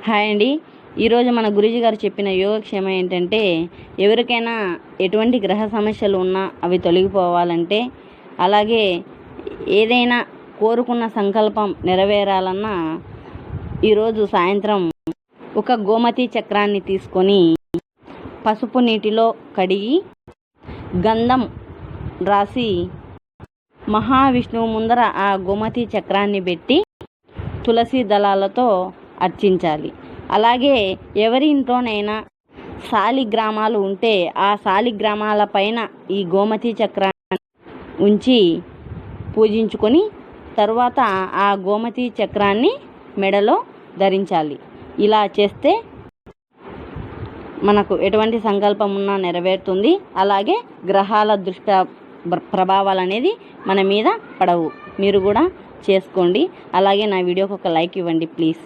Hi అండి. ఈరోజు మన గురూజీ గారు చెప్పిన యోగక్షేమం ఏంటంటే, ఎవరికైనా ఎటువంటి గ్రహ సమస్యలు ఉన్నా అవి తొలగిపోవాలంటే, అలాగే ఏదైనా కోరుకున్న సంకల్పం నెరవేరాలన్నా ఈరోజు సాయంత్రం ఒక గోమతి చక్రాన్ని తీసుకొని పసుపు నీటిలో కడిగి గంధం రాసి మహావిష్ణువు ముందర ఆ గోమతి చక్రాన్ని పెట్టి తులసి దళాలతో అర్చించాలి. అలాగే ఎవరి ఇంట్లోనైనా శాలిగ్రామాలు ఉంటే ఆ శాలిగ్రామాల పైన ఈ గోమతి చక్రాన్ని ఉంచి పూజించుకొని తర్వాత ఆ గోమతి చక్రాన్ని మెడలో ధరించాలి. ఇలా చేస్తే మనకు ఎటువంటి సంకల్పం ఉన్నా నెరవేరుతుంది. అలాగే గ్రహాల దృష్ట ప్రభావాలు అనేది మన మీద పడవు. మీరు కూడా చేసుకోండి. అలాగే నా వీడియోకి ఒక లైక్ ఇవ్వండి ప్లీజ్.